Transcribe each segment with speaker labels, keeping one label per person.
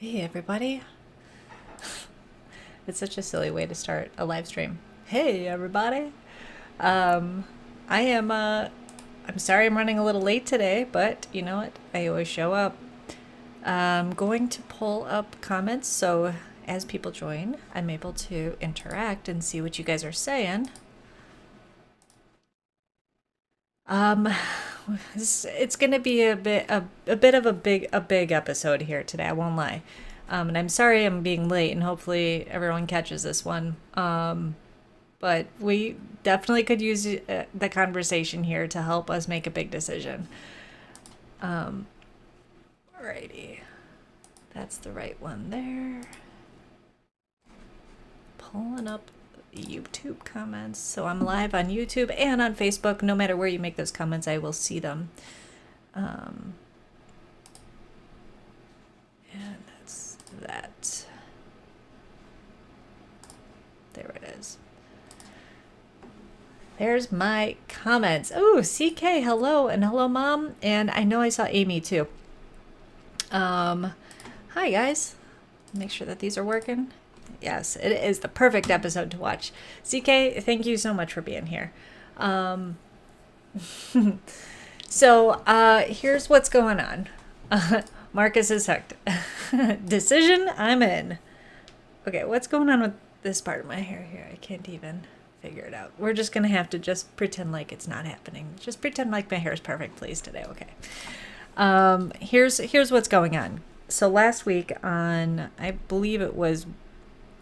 Speaker 1: Hey everybody. It's such a silly way to start a live stream. Hey everybody. Um I am I'm sorry I'm running a little late today, but you know what? I always show up. I'm going to pull up comments so as people join, I'm able to interact and see what you guys are saying. Um it's going to be a bit of a big episode here today, I won't lie. And I'm sorry I'm being late, and hopefully everyone catches this one. But we definitely could use the conversation here to help us make a big decision. Um, Alrighty, that's the right one there. Pulling up YouTube comments. So I'm live on YouTube and on Facebook. No matter where you make those comments, I will see them. Um, and that's that. There it is. There's my comments. Oh, CK, hello, and hello, Mom. And I know I saw Amy too. Hi guys. Make sure that these are working. Yes, it is the perfect episode to watch. CK, thank you so much for being here. So here's what's going on. Marcus is hooked. Decision, I'm in. Okay, what's going on with this part of my hair here? I can't even figure it out. We're just gonna have to just pretend like it's not happening. Just pretend like my hair is perfect, please, today. Okay. Here's what's going on. So last week on, I believe it was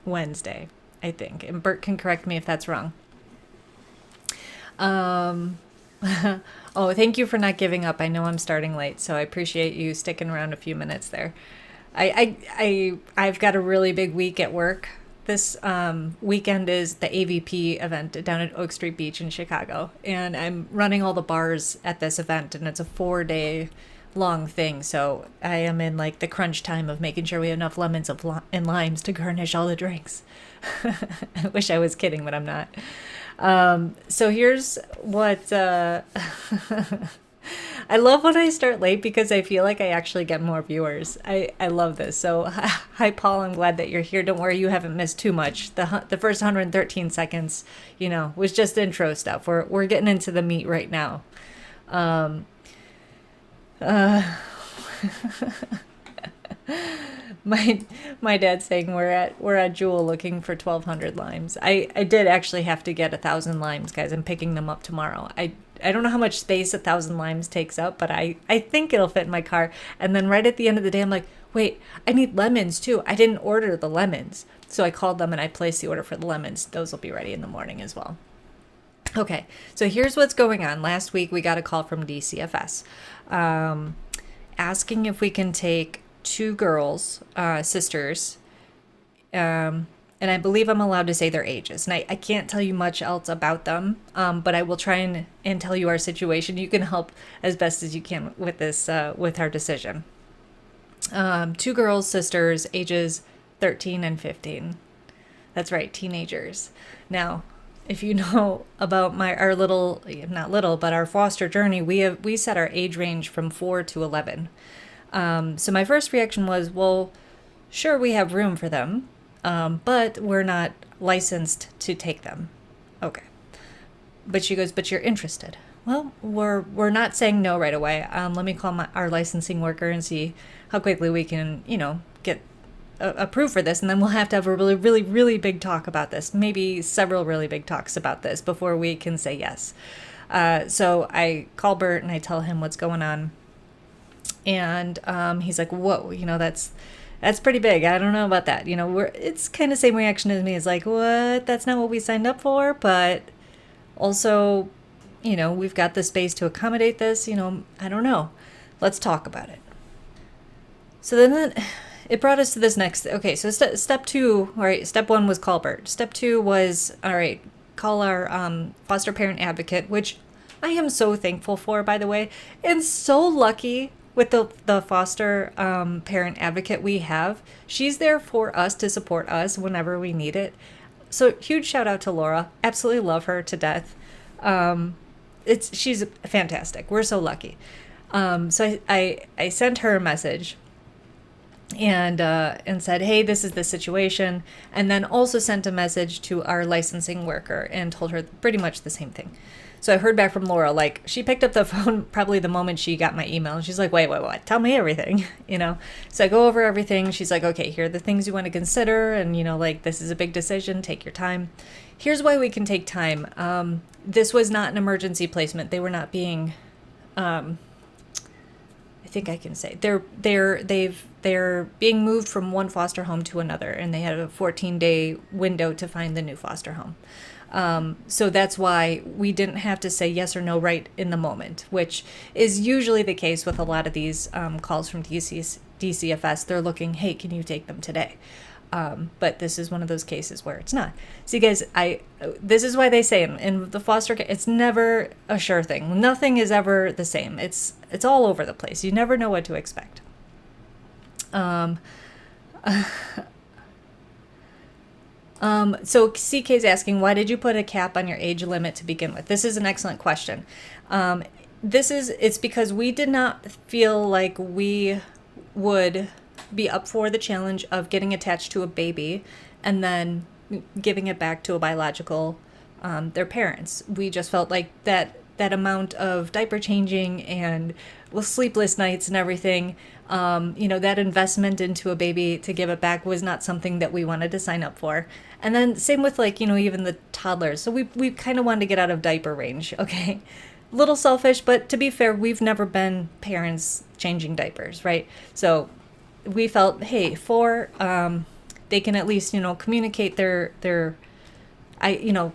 Speaker 1: Wednesday, I think, and Bert can correct me if that's wrong. Oh, thank you for not giving up. I know I'm starting late, so I appreciate you sticking around a few minutes there. I've got a really big week at work. This weekend is the AVP event down at Oak Street Beach in Chicago, and I'm running all the bars at this event, and it's a 4-day long thing. So I am in like the crunch time of making sure we have enough lemons and limes to garnish all the drinks. I wish I was kidding, but I'm not. So here's what I love when I start late because I feel like I actually get more viewers. I love this. So hi Paul, I'm glad that you're here. Don't worry, you haven't missed too much. The first 113 seconds, was just intro stuff. We're getting into the meat right now. Um, uh, my dad's saying we're at Jewel looking for 1,200 limes. I did actually have to get 1,000 limes, guys. I'm picking them up tomorrow. I don't know how much space 1,000 limes takes up, but I think it'll fit in my car. And then right at the end of the day, I'm like, wait, I need lemons too. I didn't order the lemons. So I called them and I placed the order for the lemons. Those will be ready in the morning as well. Okay, so here's what's going on. Last week we got a call from DCFS asking if we can take two girls, sisters, and I believe I'm allowed to say their ages. And I can't tell you much else about them, but I will try and tell you our situation. You can help as best as you can with this, with our decision. Two girls, sisters, ages 13 and 15. That's right, teenagers. Now, if you know about our little, not little, but our foster journey, we set our age range from 4 to 11. So my first reaction was, well, sure, we have room for them, but we're not licensed to take them. Okay. But she goes, but you're interested. Well, we're not saying no right away. Let me call our licensing worker and see how quickly we can, get approved for this. And then we'll have to have a really, really, really big talk about this. Maybe several really big talks about this before we can say yes. So I call Bert and I tell him what's going on. And he's like, whoa, that's pretty big. I don't know about that. It's kind of same reaction as me. It's like, what? That's not what we signed up for. But also, we've got the space to accommodate this. I don't know. Let's talk about it. So then it brought us to this next. Okay, so step two, all right, step one was call Bert. Step two was, all right, call our foster parent advocate, which I am so thankful for, by the way, and so lucky with the foster parent advocate we have. She's there for us to support us whenever we need it. So huge shout out to Laura. Absolutely love her to death. She's fantastic. We're so lucky. So I sent her a message and said, hey, this is the situation, and then also sent a message to our licensing worker and told her pretty much the same thing. So I heard back from Laura, like, she picked up the phone probably the moment she got my email, and she's like, wait, tell me everything, So I go over everything. She's like, okay, here are the things you want to consider, and, like, this is a big decision, take your time. Here's why we can take time. This was not an emergency placement. They were not being, I think I can say they're being moved from one foster home to another, and they had a 14-day window to find the new foster home. So that's why we didn't have to say yes or no right in the moment, which is usually the case with a lot of these calls from DCFS. They're looking, hey, can you take them today? But this is one of those cases where it's not. See, guys, this is why they say in the foster care, it's never a sure thing. Nothing is ever the same. It's all over the place. You never know what to expect. So CK is asking, why did you put a cap on your age limit to begin with? This is an excellent question. It's because we did not feel like we would be up for the challenge of getting attached to a baby and then giving it back to a biological, their parents. We just felt like that amount of diaper changing and sleepless nights and everything, that investment into a baby to give it back was not something that we wanted to sign up for. And then same with even the toddlers. So we kind of wanted to get out of diaper range. Okay. Little selfish, but to be fair, we've never been parents changing diapers, right? So we felt, hey, they can at least, communicate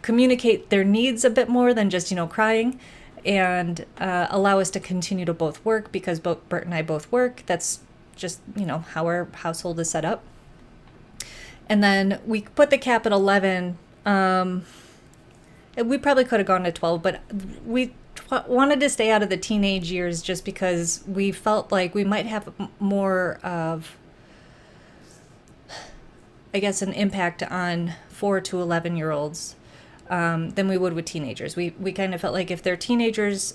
Speaker 1: communicate their needs a bit more than just, crying, and allow us to continue to both work, because both Bert and I both work. That's just, how our household is set up. And then we put the cap at 11. We probably could have gone to 12, but we wanted to stay out of the teenage years just because we felt like we might have more of, I guess, an impact on 4 to 11-year-olds than we would with teenagers. We kind of felt like if they're teenagers,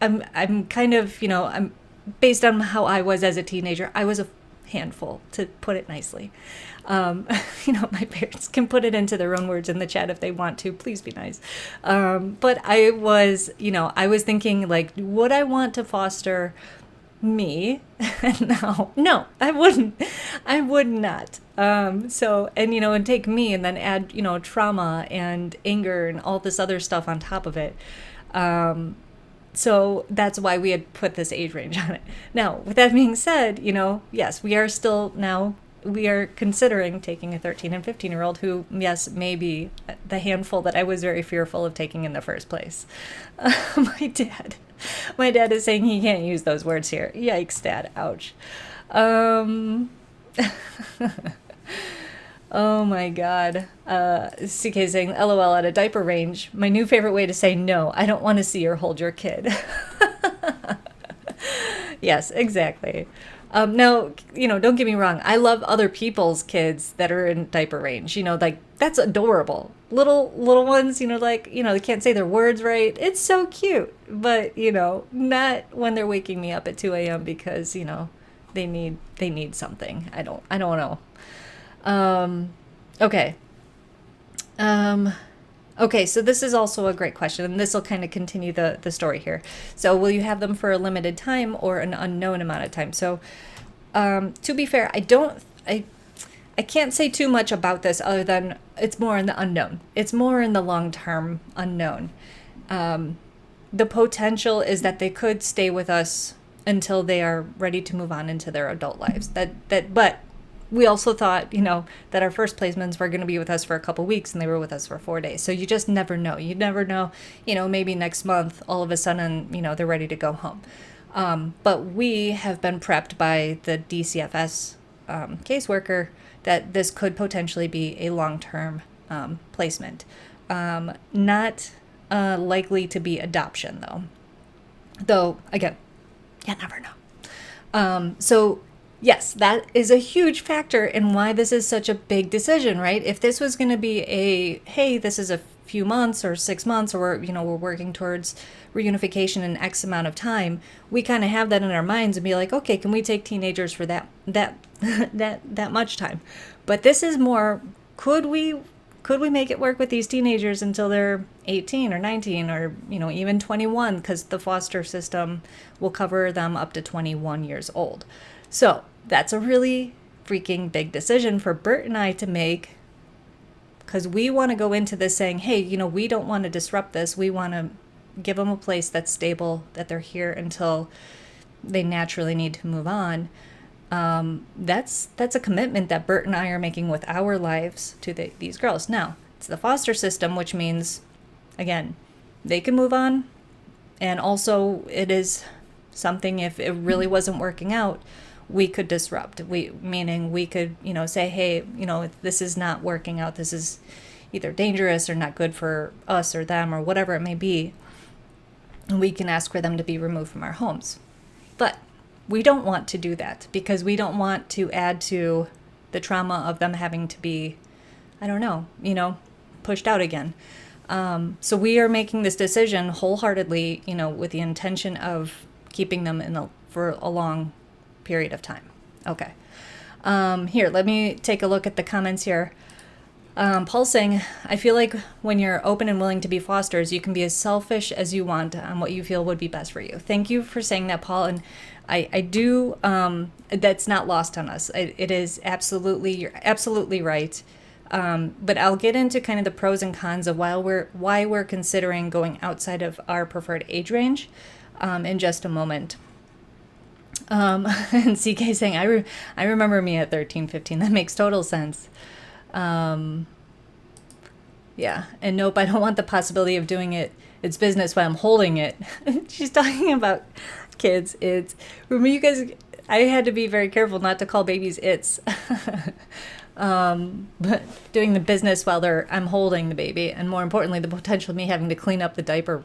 Speaker 1: I'm kind of, I'm based on how I was as a teenager, I was a handful, to put it nicely. My parents can put it into their own words in the chat if they want to. Please be nice. But I was, I was thinking, like, would I want to foster me? No, I wouldn't. I would not. And take me and then add, trauma and anger and all this other stuff on top of it. So that's why we had put this age range on it. Now, with that being said, yes, we are considering taking a 13 and 15-year-old who, yes, may be the handful that I was very fearful of taking in the first place. My dad is saying he can't use those words here. Yikes, Dad. Ouch. Oh my God. CK is saying, LOL, at a diaper range. My new favorite way to say no. I don't want to see or hold your kid. Yes, exactly. Now, don't get me wrong. I love other people's kids that are in diaper range. Like, that's adorable. Little ones, they can't say their words right. It's so cute. But, not when they're waking me up at 2 a.m. because, they need something. I don't know. Okay. Okay, so this is also a great question, and this will kind of continue the story here. So will you have them for a limited time or an unknown amount of time? So to be fair, I can't say too much about this other than it's more in the unknown. It's more in the long-term unknown. The potential is that they could stay with us until they are ready to move on into their adult lives. But we also thought, that our first placements were going to be with us for a couple weeks, and they were with us for 4 days. So you just never know. You never know, maybe next month, all of a sudden, they're ready to go home. But we have been prepped by the DCFS caseworker that this could potentially be a long-term placement. Not likely to be adoption, though. Though, again, you never know. So yes, that is a huge factor in why this is such a big decision, right? If this was going to be hey, this is a few months or 6 months, or we're working towards reunification in X amount of time, we kind of have that in our minds and be like, okay, can we take teenagers for that that much time? But this is more, could we make it work with these teenagers until they're 18 or 19 or even 21, because the foster system will cover them up to 21 years old. So that's a really freaking big decision for Bert and I to make, because we want to go into this saying, hey, we don't want to disrupt this. We want to give them a place that's stable, that they're here until they naturally need to move on. That's a commitment that Bert and I are making with our lives to these girls. Now, it's the foster system, which means, again, they can move on. And also, it is something, if it really wasn't working out, we could disrupt. Meaning we could, say, hey, this is not working out. This is either dangerous or not good for us or them or whatever it may be. And we can ask for them to be removed from our homes. But we don't want to do that, because we don't want to add to the trauma of them having to be, pushed out again. So we are making this decision wholeheartedly, with the intention of keeping them for a long period of time. Okay. Here, let me take a look at the comments here. Paul's saying, I feel like when you're open and willing to be fosters, you can be as selfish as you want on what you feel would be best for you. Thank you for saying that, Paul. And I do, that's not lost on us. It is absolutely, you're absolutely right. But I'll get into kind of the pros and cons of why we're considering going outside of our preferred age range in just a moment. And CK saying, I remember me at 13, 15. That makes total sense. Yeah. And nope, I don't want the possibility of doing it's business while I'm holding it. She's talking about kids. Remember, you guys, I had to be very careful not to call babies it's. But doing the business while I'm holding the baby, and more importantly, the potential of me having to clean up the diaper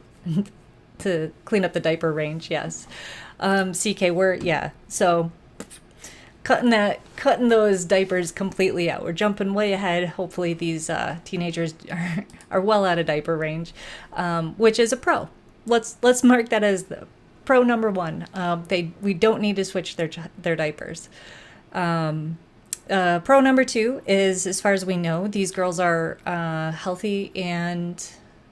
Speaker 1: range. Yes. CK, so cutting those diapers completely out. We're jumping way ahead. Hopefully these teenagers are well out of diaper range, which is a pro. Let's mark that as the pro number one. We don't need to switch their diapers. Pro number two is, as far as we know, these girls are healthy and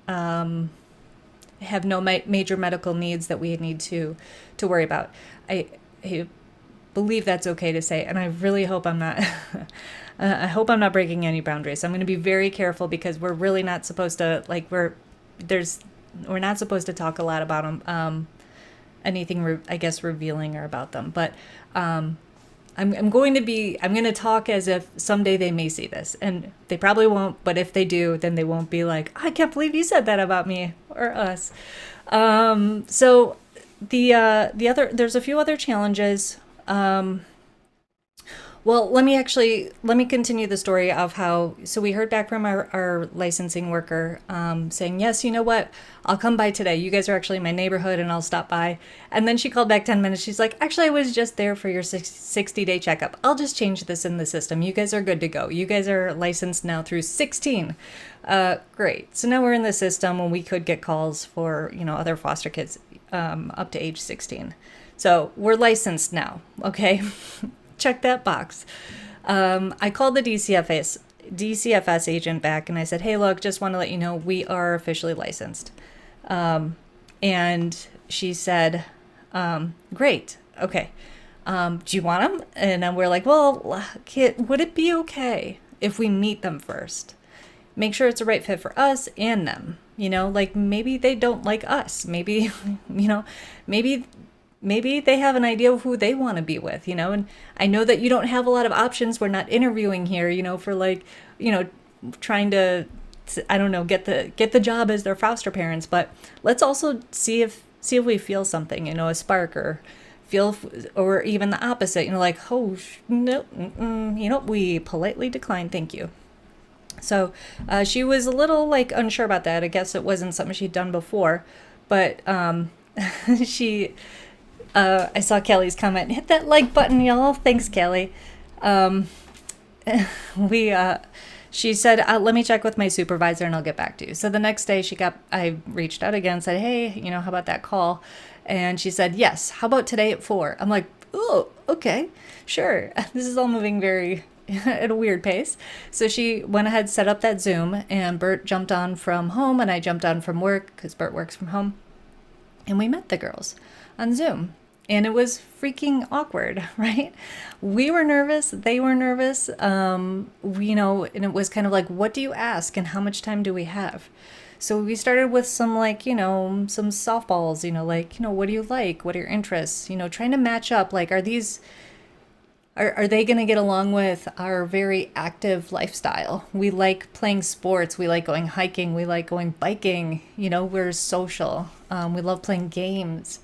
Speaker 1: have no major medical needs that we need to worry about. I believe that's okay to say, and I really hope I'm not. I hope I'm not breaking any boundaries. I'm going to be very careful, because we're really not supposed to we're not supposed to talk a lot about them. Anything revealing or about them, but I'm going to talk as if someday they may see this, and they probably won't, but if they do, then they won't be like, I can't believe you said that about me or us. So there's a few other challenges. Well, let me continue the story of how, so we heard back from our licensing worker, saying, yes, you know what, I'll come by today. You guys are actually in my neighborhood and I'll stop by. And then she called back 10 minutes. She's like, actually, I was just there for your 60-day checkup. I'll just change this in the system. You guys are good to go. You guys are licensed now through 16. Great. So now we're in the system when we could get calls for, other foster kids, up to age 16. So we're licensed now. Okay. Check that box. I called the DCFS agent back and I said, hey, look, just want to let you know we are officially licensed. And she said, great. Okay. Do you want them? And we're like, well, kid, would it be okay if we meet them first? Make sure it's a right fit for us and them. Maybe they don't like us. Maybe, maybe they have an idea of who they want to be with, and I know that you don't have a lot of options. We're not interviewing here, for trying to, I don't know, get the job as their foster parents, but let's also see if we feel something, a spark, or or even the opposite, oh, no, we politely decline. Thank you. So she was a little unsure about that. I guess it wasn't something she'd done before, but she, I saw Kelly's comment, hit that like button, y'all. Thanks, Kelly. she said, let me check with my supervisor and I'll get back to you. So the next day I reached out again, said, hey, how about that call? And she said, yes, how about today at 4? I'm like, oh, okay, sure. This is all moving very at a weird pace. So she went ahead, set up that Zoom, and Bert jumped on from home and I jumped on from work because Bert works from home. And we met the girls on Zoom. And it was freaking awkward, right? We were nervous. They were nervous. And it was kind of like, what do you ask and how much time do we have? So we started with some some softballs, what do you like? What are your interests? Trying to match up, are they going to get along with our very active lifestyle? We like playing sports. We like going hiking. We like going biking. We're social. We love playing games.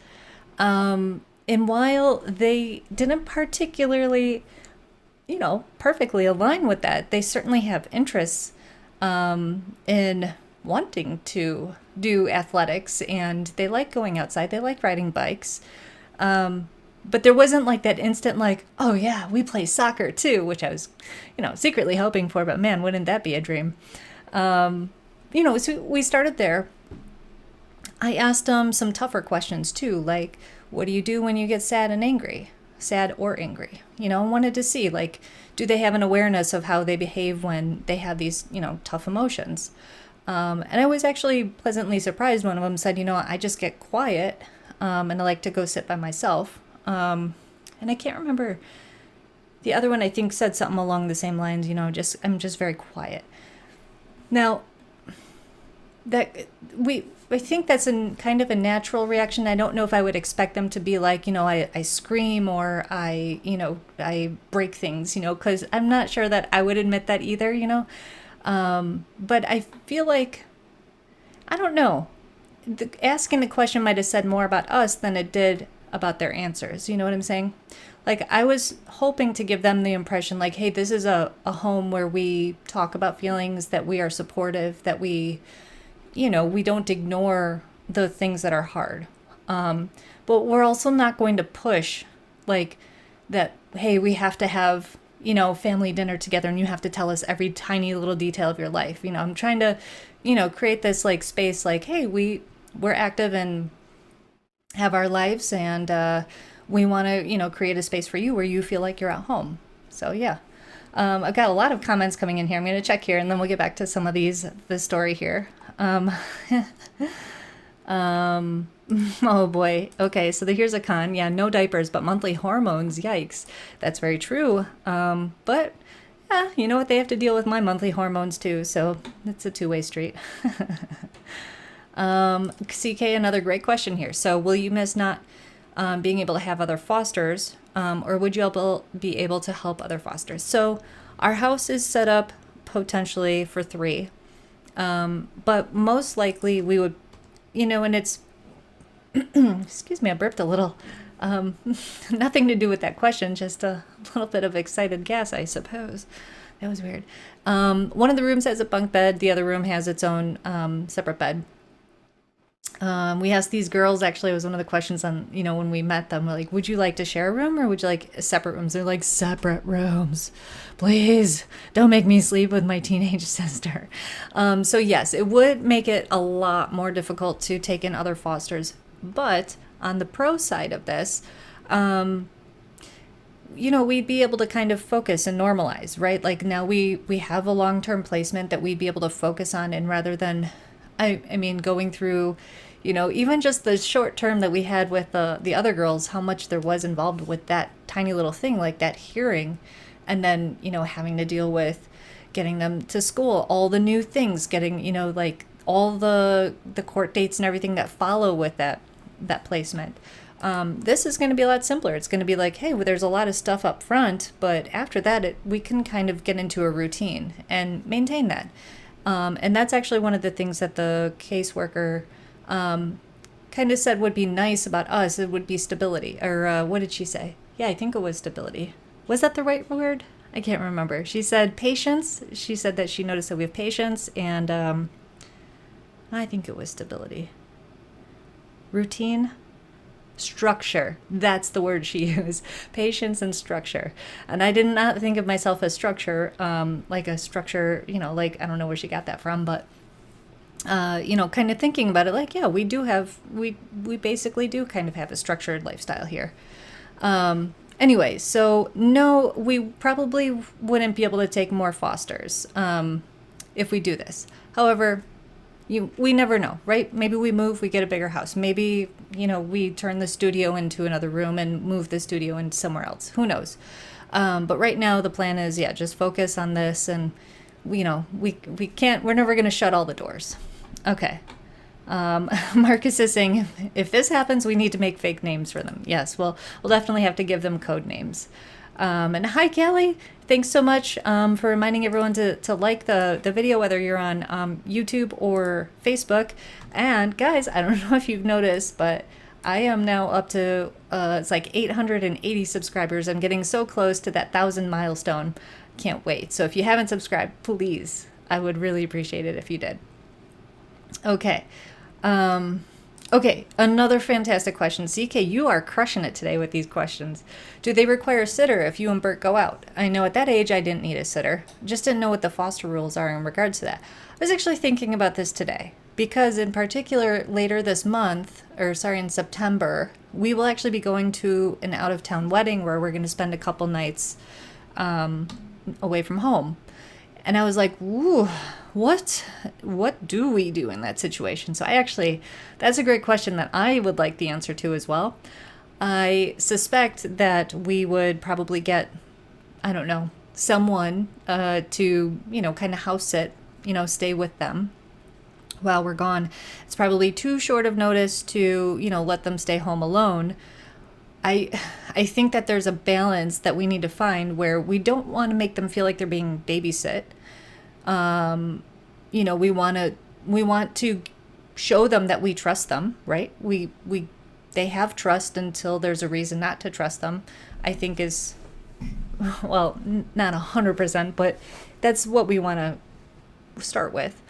Speaker 1: And while they didn't particularly, perfectly align with that, they certainly have interests in wanting to do athletics, and they like going outside. They like riding bikes. But there wasn't that instant oh yeah, we play soccer too, which I was, secretly hoping for, but man, wouldn't that be a dream? So we started there. I asked them some tougher questions too, what do you do when you get sad and angry? Sad or angry? I wanted to see, do they have an awareness of how they behave when they have these, tough emotions? And I was actually pleasantly surprised. One of them said, I just get quiet, and I like to go sit by myself. And I can't remember. The other one, I think, said something along the same lines, I'm just very quiet. Now, I think that's kind of a natural reaction. I don't know if I would expect them to be I scream or I break things, because I'm not sure that I would admit that either, but I feel I don't know. Asking the question might have said more about us than it did about their answers. You know what I'm saying? I was hoping to give them the impression hey, this is a home where we talk about feelings, that we are supportive, that we don't ignore the things that are hard. But we're also not going to push that, hey, we have to have, family dinner together and you have to tell us every tiny little detail of your life. I'm trying to, create this space hey, we're active and have our lives, and we want to, create a space for you where you feel like you're at home. So yeah. I've got a lot of comments coming in here. I'm going to check here and then we'll get back to some of the story here. Oh boy. Okay, so here's a con. Yeah, no diapers, but monthly hormones. Yikes. That's very true. But yeah, you know what? They have to deal with my monthly hormones too, so it's a two-way street. CK, another great question here. So will you miss not being able to have other fosters, or would you be able to help other fosters? So our house is set up potentially for 3. But most likely we would, and it's, excuse me, I burped a little, nothing to do with that question, just a little bit of excited gas, I suppose. That was weird. One of the rooms has a bunk bed. The other room has its own, separate bed. We asked these girls, actually, it was one of the questions on, when we met them, we're like, would you like to share a room or would you like separate rooms? They're like, separate rooms, please don't make me sleep with my teenage sister. So yes, it would make it a lot more difficult to take in other fosters. But on the pro side of this, we'd be able to kind of focus and normalize, right? Now we have a long-term placement that we'd be able to focus on, and rather than, I mean, going through, even just the short term that we had with the other girls, how much there was involved with that tiny little thing, like that hearing, and then, having to deal with getting them to school, all the new things, getting, all the court dates and everything that follow with that placement. This is going to be a lot simpler. It's going to be hey, well, there's a lot of stuff up front, but after that, we can kind of get into a routine and maintain that. And that's actually one of the things that the caseworker kind of said would be nice about us. It would be stability. Or what did she say? Yeah, I think it was stability. Was that the right word? I can't remember. She said patience. She said that she noticed that we have patience, and I think it was stability. Routine. Structure. That's the word she used. Patience and structure. And I did not think of myself as structure, like a structure, like I don't know where she got that from, but kind of thinking about it, like, yeah, we basically do kind of have a structured lifestyle here. Anyway, so no, we probably wouldn't be able to take more fosters if we do this. However, we never know, right? Maybe we move, we get a bigger house. Maybe, we turn the studio into another room and move the studio into somewhere else. Who knows? But right now the plan is, just focus on this, and we're never going to shut all the doors. Okay. Marcus is saying, if this happens, we need to make fake names for them. Yes, we'll definitely have to give them code names. And hi, Callie. Thanks so much for reminding everyone to like the video, whether you're on YouTube or Facebook. And guys, I don't know if you've noticed, but I am now up to, it's like 880 subscribers. I'm getting so close to that 1,000 milestone. Can't wait. So if you haven't subscribed, please, I would really appreciate it if you did. Okay. Okay, another fantastic question. CK, you are crushing it today with these questions. Do they require a sitter if you and Bert go out? I know at that age I didn't need a sitter. Just didn't know what the foster rules are in regards to that. I was actually thinking about this today because in particular later this month, in September, we will actually be going to an out-of-town wedding where we're going to spend a couple nights away from home. And I was like, ooh, what do we do in that situation? So that's a great question that I would like the answer to as well. I suspect that we would probably get, I don't know, someone to, kind of house sit, stay with them while we're gone. It's probably too short of notice to, let them stay home alone. I think that there's a balance that we need to find where we don't want to make them feel like they're being babysit. We want to show them that we trust them, right? They have trust until there's a reason not to trust them. I think is, well, not 100%, but that's what we want to start with.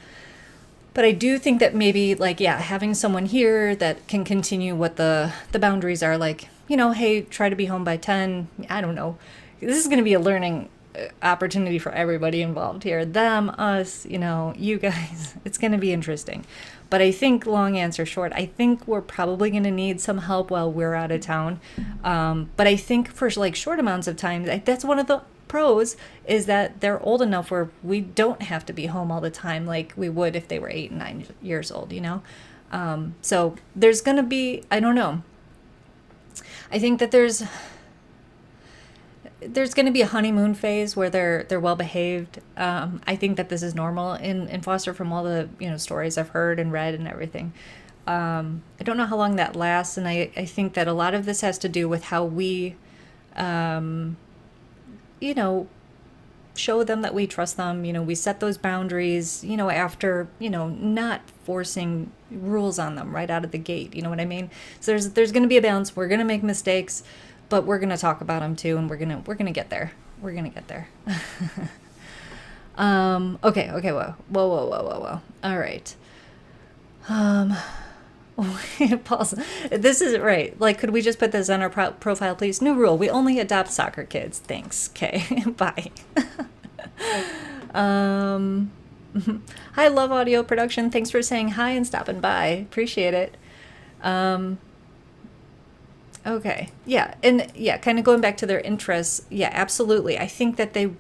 Speaker 1: But I do think that maybe having someone here that can continue what the boundaries are, like, hey, try to be home by 10. I don't know. This is going to be a learning opportunity for everybody involved here. Them, us, you guys. It's going to be interesting. But I think, long answer short, I think we're probably going to need some help while we're out of town. But I think for short amounts of time, that's one of the pros is that they're old enough where we don't have to be home all the time like we would if they were 8 and 9 years old, So there's going to be, I don't know. I think that there's going to be a honeymoon phase where they're well behaved. I think that this is normal in foster from all the stories I've heard and read and everything. I don't know how long that lasts, and I think that a lot of this has to do with how we, show them that we trust them. We set those boundaries. After not forcing rules on them right out of the gate. You know what I mean? So there's going to be a balance. We're going to make mistakes. But we're gonna talk about them too, and we're gonna get there. We're gonna get there. Okay. Whoa. All right. Pause. This isn't right. Could we just put this on our profile, please? New rule: we only adopt soccer kids. Thanks. Okay. Bye. Hi, Love Audio Production. Thanks for saying hi and stopping by. Appreciate it. Okay. Yeah. And kind of going back to their interests. Yeah, absolutely. I think that I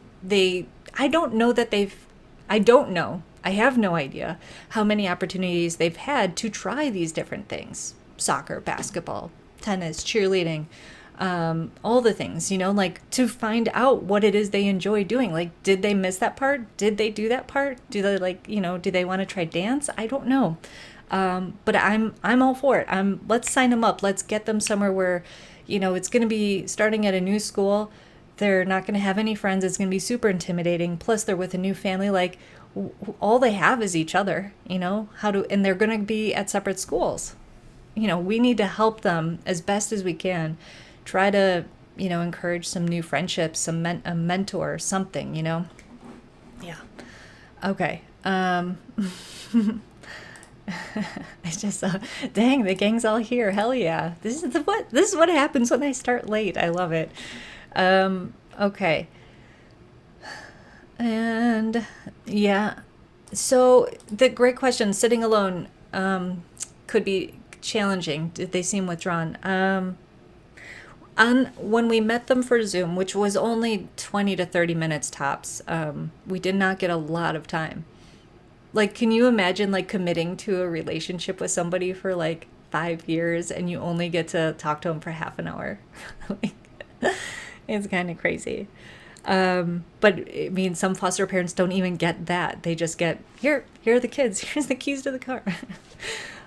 Speaker 1: don't know. I have no idea how many opportunities they've had to try these different things. Soccer, basketball, tennis, cheerleading, all the things, to find out what it is they enjoy doing. Did they miss that part? Did they do that part? Do they do they want to try dance? I don't know. But I'm all for it. Let's sign them up. Let's get them somewhere where, it's going to be starting at a new school. They're not going to have any friends. It's going to be super intimidating. Plus they're with a new family. All they have is each other, and they're going to be at separate schools. We need to help them as best as we can. Try to, encourage some new friendships, a mentor, something, Yeah. Okay. I just dang, the gang's all here. Hell yeah. This is what happens when I start late. I love it. Okay. And yeah. So the great question, sitting alone could be challenging. Did they seem withdrawn? When we met them for Zoom, which was only 20 to 30 minutes tops, we did not get a lot of time. Like, can you imagine like committing to a relationship with somebody for like 5 years and you only get to talk to them for half an hour? Like, it's kind of crazy. But I mean, some foster parents don't even get that. They just get, here are the kids. Here's the keys to the car.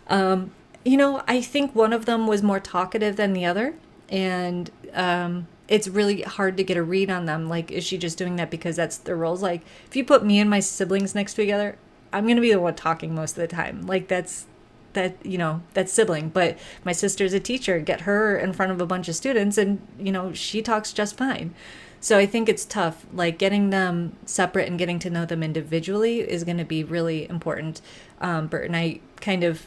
Speaker 1: I think one of them was more talkative than the other. And it's really hard to get a read on them. Like, is she just doing that because that's their roles? Like, if you put me and my siblings next to each other, I'm going to be the one talking most of the time. Like, that's sibling. But my sister's a teacher. Get her in front of a bunch of students and, she talks just fine. So I think it's tough. Like, getting them separate and getting to know them individually is going to be really important. Bert and I kind of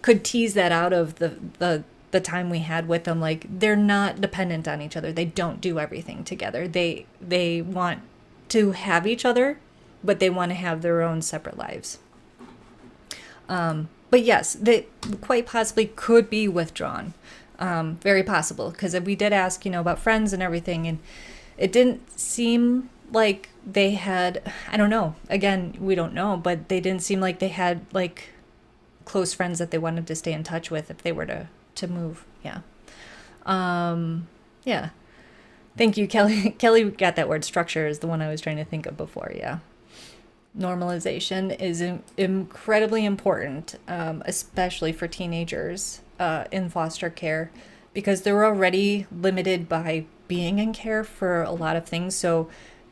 Speaker 1: could tease that out of the time we had with them. Like, they're not dependent on each other. They don't do everything together. They want to have each other, but they want to have their own separate lives. But yes, they quite possibly could be withdrawn. Very possible, because we did ask, about friends and everything, and it didn't seem like they had, I don't know. Again, we don't know, but they didn't seem like they had like close friends that they wanted to stay in touch with if they were to move. Yeah. Yeah. Thank you, Kelly. Kelly got that word. Structure is the one I was trying to think of before. Yeah. Normalization is incredibly important, especially for teenagers in foster care, because they're already limited by being in care for a lot of things. So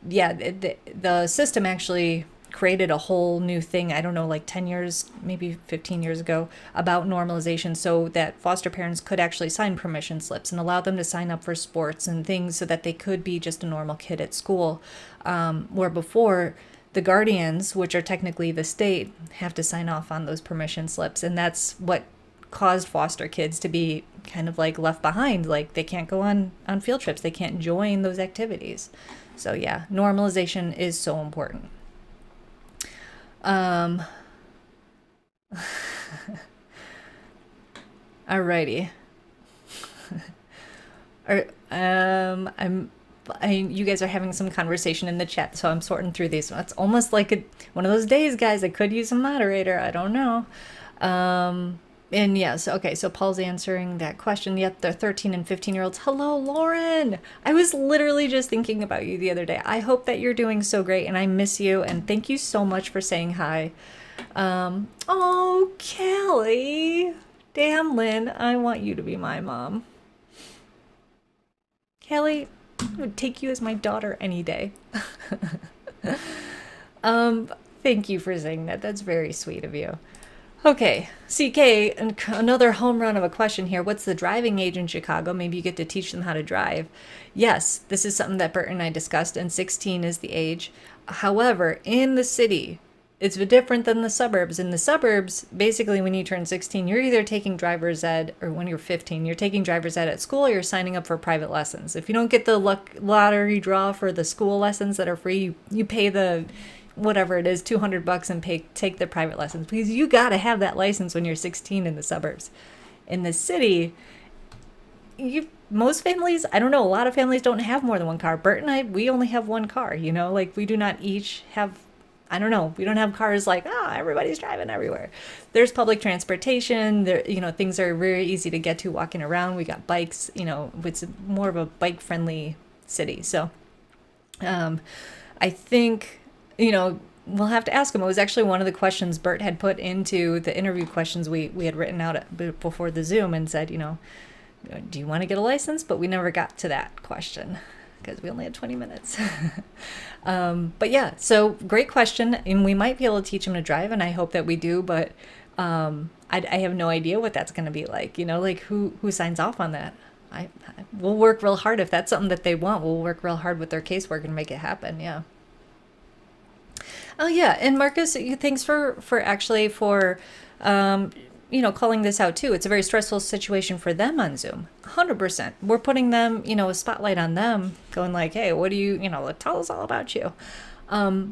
Speaker 1: yeah, the system actually created a whole new thing, I don't know, like 10 years, maybe 15 years ago, about normalization, so that foster parents could actually sign permission slips and allow them to sign up for sports and things so that they could be just a normal kid at school. Where before, the guardians, which are technically the state, have to sign off on those permission slips. And that's what caused foster kids to be kind of like left behind. Like, they can't go on field trips. They can't join those activities. So yeah, normalization is so important. Alrighty. You guys are having some conversation in the chat, so I'm sorting through these. It's almost like one of those days, guys. I could use a moderator. I don't know. And yes, okay, so Paul's answering that question. Yep, they're 13 and 15-year-olds. Hello, Lauren. I was literally just thinking about you the other day. I hope that you're doing so great, and I miss you, and thank you so much for saying hi. Oh, Kelly. Damn, Lynn, I want you to be my mom. Kelly, I would take you as my daughter any day. Thank you for saying that. That's very sweet of you. Okay, CK, another home run of a question here. What's the driving age in Chicago? Maybe you get to teach them how to drive. Yes, this is something that Bert and I discussed, and 16 is the age. However, in the city, it's different than the suburbs. In the suburbs, basically when you turn 16, you're either taking driver's ed, or when you're 15, you're taking driver's ed at school, or you're signing up for private lessons. If you don't get the lottery draw for the school lessons that are free, you pay the whatever it is, $200 and take the private lessons, because you got to have that license when you're 16 in the suburbs. In the city, most families, I don't know, a lot of families don't have more than one car. Bert and I, we only have one car, like we do not each have, I don't know, we don't have cars like, everybody's driving everywhere. There's public transportation, there, things are very easy to get to walking around. We got bikes, it's more of a bike friendly city. So I think, we'll have to ask him. It was actually one of the questions Bert had put into the interview questions we had written out before the Zoom, and said, do you want to get a license? But we never got to that question because we only had 20 minutes. But yeah, so great question. And we might be able to teach him to drive, and I hope that we do, but I have no idea what that's going to be like, like who signs off on that? We'll work real hard. If that's something that they want, we'll work real hard with their casework and make it happen. Yeah. Oh yeah, and Marcus, thanks for calling this out too. It's a very stressful situation for them on Zoom. 100%. We're putting them, a spotlight on them, going like, hey, what do you, tell us all about you.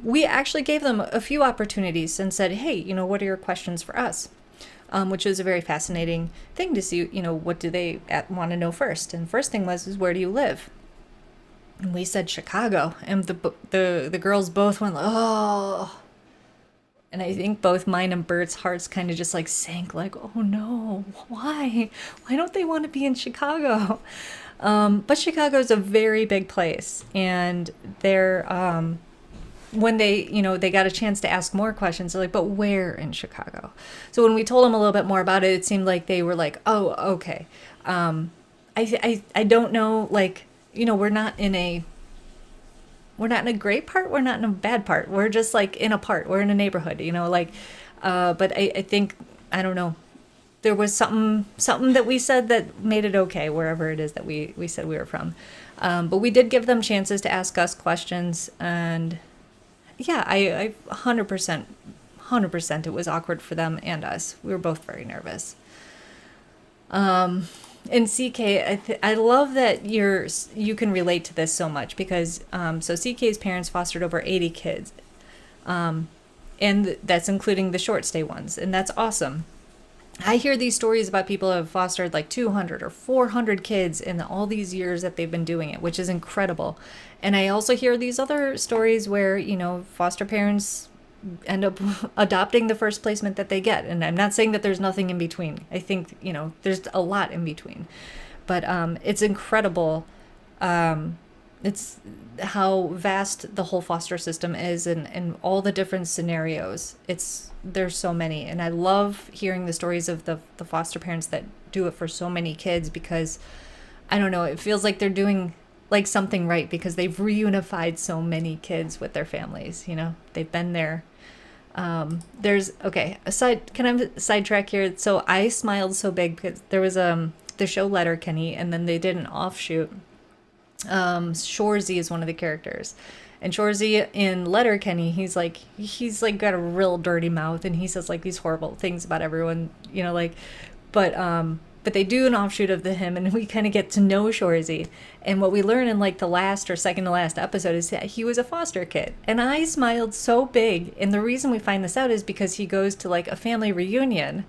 Speaker 1: We actually gave them a few opportunities and said, hey, what are your questions for us? Which was a very fascinating thing to see, what do they want to know first? And first thing is where do you live? And we said Chicago, and the girls both went, oh. And I think both mine and Bert's hearts kind of just like sank, like, oh no, why? Why don't they want to be in Chicago? But Chicago is a very big place, and they're when they got a chance to ask more questions, they're like, but where in Chicago? So when we told them a little bit more about it, it seemed like they were like, oh, okay. I don't know, like, we're not in a great part, we're not in a bad part, we're just like in a part, we're in a neighborhood, but I think, I don't know, there was something that we said that made it okay wherever it is that we said we were from. But we did give them chances to ask us questions, and yeah, I 100% it was awkward for them and us. We were both very nervous. And CK, I love that you can relate to this so much because so CK's parents fostered over 80 kids, and that's including the short stay ones, and that's awesome. I hear these stories about people who have fostered like 200 or 400 kids in all these years that they've been doing it, which is incredible. And I also hear these other stories where foster parents end up adopting the first placement that they get. And I'm not saying that there's nothing in between. I think, there's a lot in between. But it's incredible. It's how vast the whole foster system is and all the different scenarios. There's so many. And I love hearing the stories of the foster parents that do it for so many kids because, I don't know, it feels like they're doing like something right because they've reunified so many kids with their families. They've been there. Can I sidetrack here? So I smiled so big because there was the show Letterkenny, and then they did an offshoot. Shorzy is one of the characters, and Shorzy in Letterkenny, he's like got a real dirty mouth, and he says like these horrible things about everyone, but they do an offshoot of him, and we kind of get to know Shorzy. And what we learn in like the last or second to last episode is that he was a foster kid. And I smiled so big. And the reason we find this out is because he goes to like a family reunion.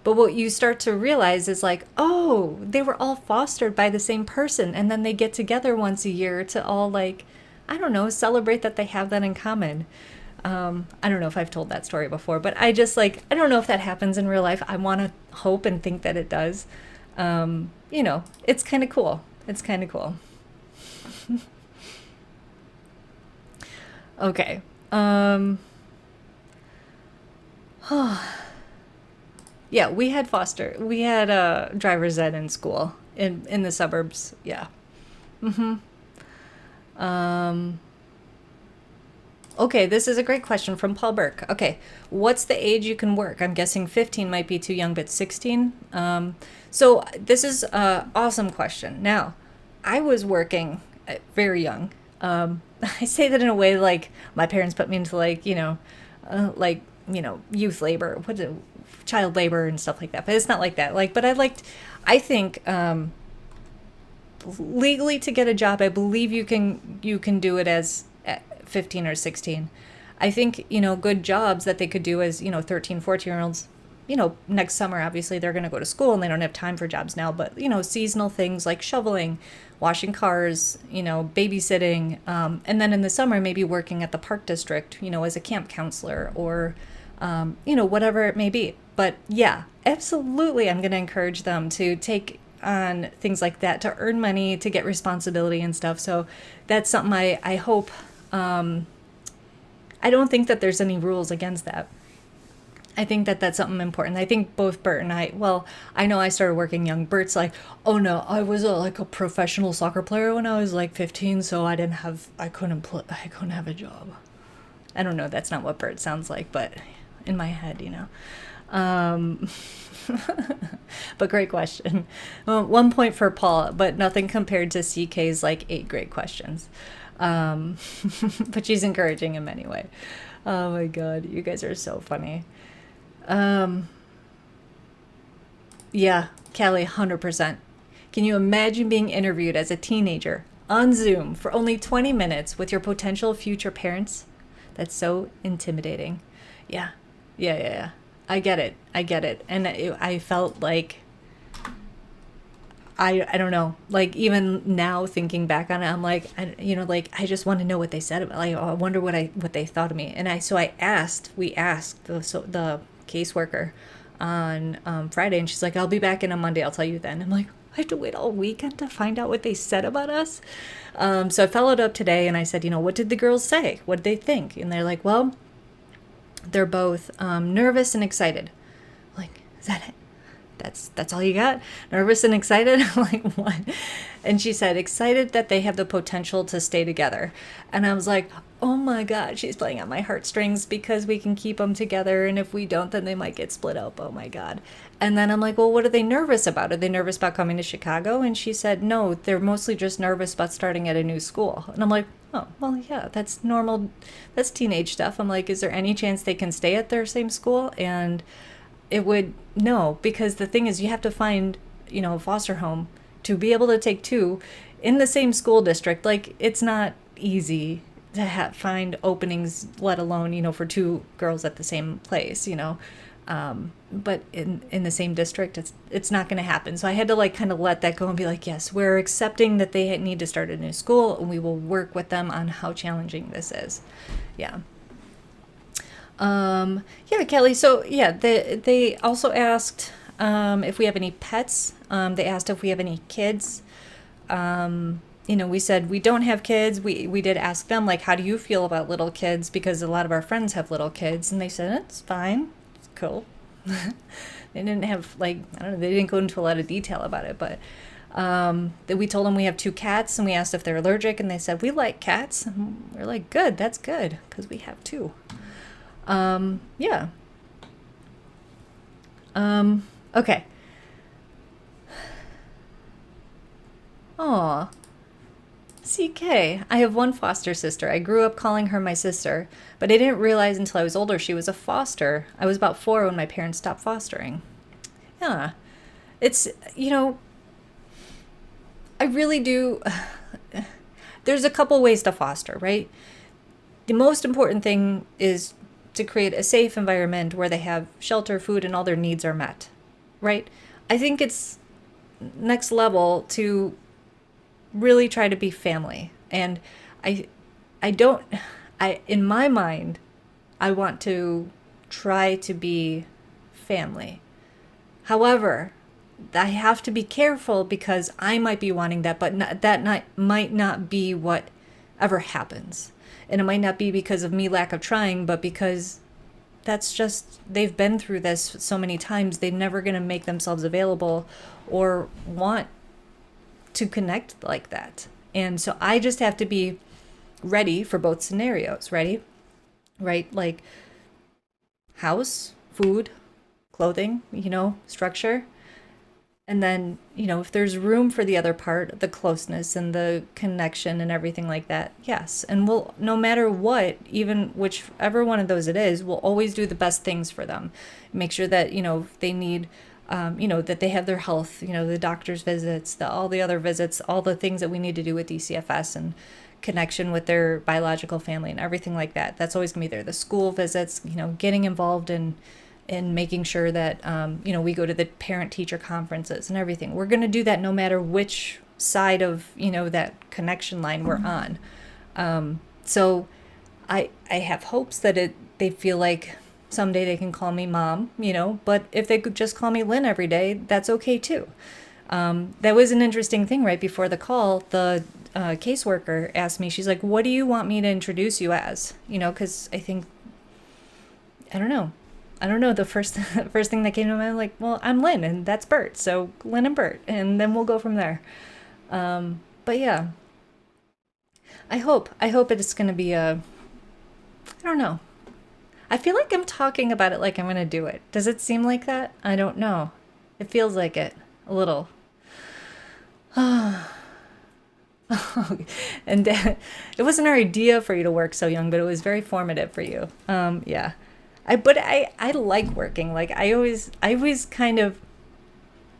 Speaker 1: But what you start to realize is like, oh, they were all fostered by the same person. And then they get together once a year to all like, I don't know, celebrate that they have that in common. I don't know if I've told that story before, but I just like, I don't know if that happens in real life. I want to hope and think that it does. It's kind of cool. It's kind of cool. Okay. Yeah, we had driver's ed in school in the suburbs. Yeah. Okay, this is a great question from Paul Burke. Okay, what's the age you can work? I'm guessing 15 might be too young, but 16? So this is an awesome question. Now, I was working very young. I say that in a way like my parents put me into youth labor, child labor and stuff like that. But it's not like that. But I think legally to get a job, I believe you can do it as 15 or 16. I think, good jobs that they could do as, 13, 14-year-olds, next summer, obviously they're going to go to school and they don't have time for jobs now, but, seasonal things like shoveling, washing cars, babysitting, and then in the summer, maybe working at the park district, as a camp counselor or, whatever it may be. But yeah, absolutely. I'm going to encourage them to take on things like that, to earn money, to get responsibility and stuff. So that's something I hope. I don't think that there's any rules against that. I think that that's something important. I think both Bert and I know I started working young. Bert's like, oh no, I was a professional soccer player when I was like 15, so I couldn't have a job. I don't know, that's not what Bert sounds like, but in my head, But great question. Well, 1 point for Paul, but nothing compared to CK's 8 great questions. But she's encouraging him anyway. Oh my God, you guys are so funny. Yeah, Callie, 100%. Can you imagine being interviewed as a teenager on Zoom for only 20 minutes with your potential future parents? That's so intimidating. Yeah, yeah. I get it. I get it. And I felt like I don't know. Like even now thinking back on it, I'm like, like I just want to know what they said about. Like, oh, I wonder what they thought of me. And we asked the caseworker on Friday, and she's like, I'll be back in on Monday. I'll tell you then. I'm like, I have to wait all weekend to find out what they said about us. So I followed up today, and I said, what did the girls say? What did they think? And they're like, well, they're both nervous and excited. I'm like, is that it? That's all you got? Nervous and excited? I'm like, what? And she said, excited that they have the potential to stay together. And I was like, oh my God, she's playing on my heartstrings because we can keep them together. And if we don't, then they might get split up. Oh my God. And then I'm like, well, what are they nervous about? Are they nervous about coming to Chicago? And she said, no, they're mostly just nervous about starting at a new school. And I'm like, oh, well, yeah, that's normal. That's teenage stuff. I'm like, is there any chance they can stay at their same school? And it would, no, because the thing is you have to find, a foster home to be able to take two in the same school district. Like it's not easy to find openings, let alone, for two girls at the same place, but in the same district, it's not going to happen. So I had to like kind of let that go and be like, yes, we're accepting that they need to start a new school and we will work with them on how challenging this is. Yeah. Yeah, Kelly. So yeah, they also asked if we have any pets. They asked if we have any kids. We said we don't have kids. We did ask them like, how do you feel about little kids? Because a lot of our friends have little kids, and they said it's fine, it's cool. They didn't have like, I don't know. They didn't go into a lot of detail about it, but that we told them we have two cats, and we asked if they're allergic, and they said we like cats. And we're like, good, that's good, because we have two. Yeah. Okay. Aw. CK, I have one foster sister. I grew up calling her my sister, but I didn't realize until I was older she was a foster. I was about 4 when my parents stopped fostering. Yeah. It's, I really do. There's a couple ways to foster, right? The most important thing is to create a safe environment where they have shelter, food, and all their needs are met, right? I think it's next level to really try to be family. And in my mind, I want to try to be family. However, I have to be careful because I might be wanting that, but might not be what ever happens. And it might not be because of me lack of trying, but because that's just, they've been through this so many times, they're never going to make themselves available or want to connect like that. And so I just have to be ready for both scenarios, ready? Right? Like house, food, clothing, structure. And then, if there's room for the other part, the closeness and the connection and everything like that, yes. And we'll, no matter what, even whichever one of those it is, we'll always do the best things for them. Make sure that, if they need, that they have their health, the doctor's visits, all the other visits, all the things that we need to do with DCFS and connection with their biological family and everything like that. That's always going to be there. The school visits, getting involved in making sure that, we go to the parent-teacher conferences and everything. We're going to do that no matter which side of, that connection line we're on. So I have hopes that they feel like someday they can call me mom, but if they could just call me Lynn every day, that's okay too. That was an interesting thing right before the call. The caseworker asked me, she's like, what do you want me to introduce you as? Because I don't know. The first thing that came to mind, like, well, I'm Lynn and that's Bert, so Lynn and Bert, and then we'll go from there. But yeah, I hope it's going to be I don't know. I feel like I'm talking about it like I'm going to do it. Does it seem like that? I don't know. It feels like it a little. And it wasn't our idea for you to work so young, but it was very formative for you. Yeah. I like working. Like I always kind of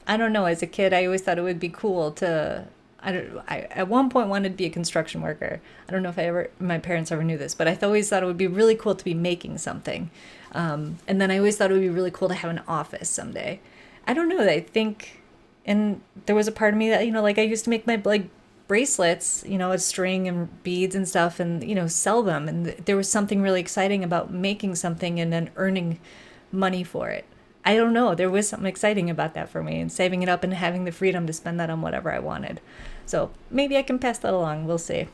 Speaker 1: I don't know. As a kid, I always thought it would be cool to. I don't. I at one point wanted to be a construction worker. I don't know if my parents ever knew this, but I always thought it would be really cool to be making something. And then I always thought it would be really cool to have an office someday. I don't know. I think, and there was a part of me that like I used to make my like bracelets, a string and beads and stuff, and sell them. And there was something really exciting about making something and then earning money for it. I don't know. There was something exciting about that for me and saving it up and having the freedom to spend that on whatever I wanted. So maybe I can pass that along. We'll see.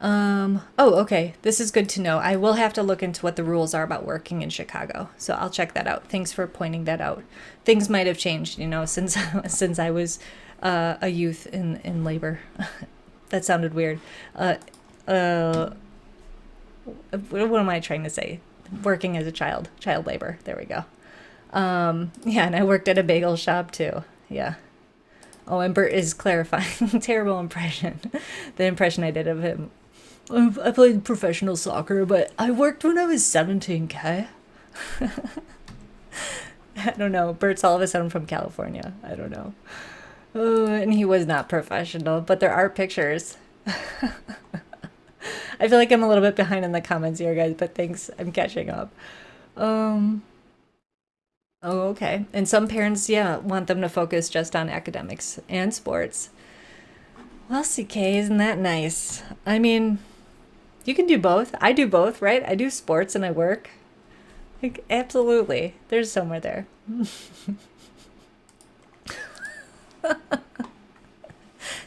Speaker 1: Oh, okay. This is good to know. I will have to look into what the rules are about working in Chicago. So I'll check that out. Thanks for pointing that out. Things might have changed, since since I was a youth in labor. That sounded weird. Uh, what am I trying to say? Working as a child labor. There we go. Yeah, and I worked at a bagel shop too. Yeah. Oh, and Bert is clarifying. Terrible impression. The impression I did of him. I played professional soccer, but I worked when I was 17K. I don't know. Bert's all of a sudden from California. I don't know. Oh, and he was not professional, but there are pictures. I feel like I'm a little bit behind in the comments here, guys, but thanks. I'm catching up. Um, oh, okay. And some parents, yeah, want them to focus just on academics and sports. Well, CK, isn't that nice? I mean, you can do both. I do both, right? I do sports and I work. Like, absolutely. There's somewhere there.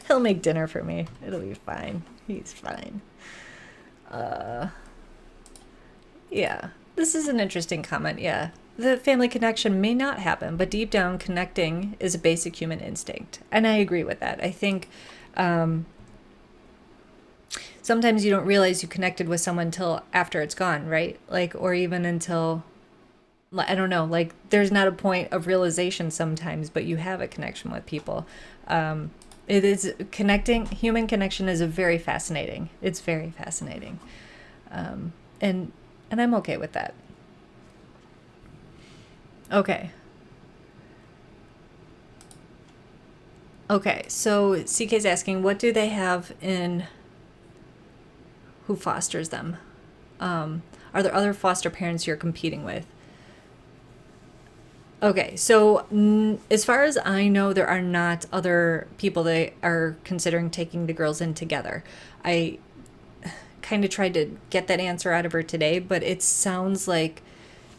Speaker 1: He'll make dinner for me. It'll be fine. He's fine. Uh, yeah. This is an interesting comment. Yeah. The family connection may not happen, but deep down, connecting is a basic human instinct. And I agree with that. I think um, sometimes you don't realize you connected with someone till after it's gone, right? Like, or even until, I don't know, like there's not a point of realization sometimes, but you have a connection with people. It is connecting, human connection is a very fascinating. It's very fascinating. Um, and, and I'm okay with that. Okay. Okay. So CK's asking, what do they have in who fosters them? Are there other foster parents you're competing with? Okay, so as far as I know, there are not other people that are considering taking the girls in together. I kind of tried to get that answer out of her today, but it sounds like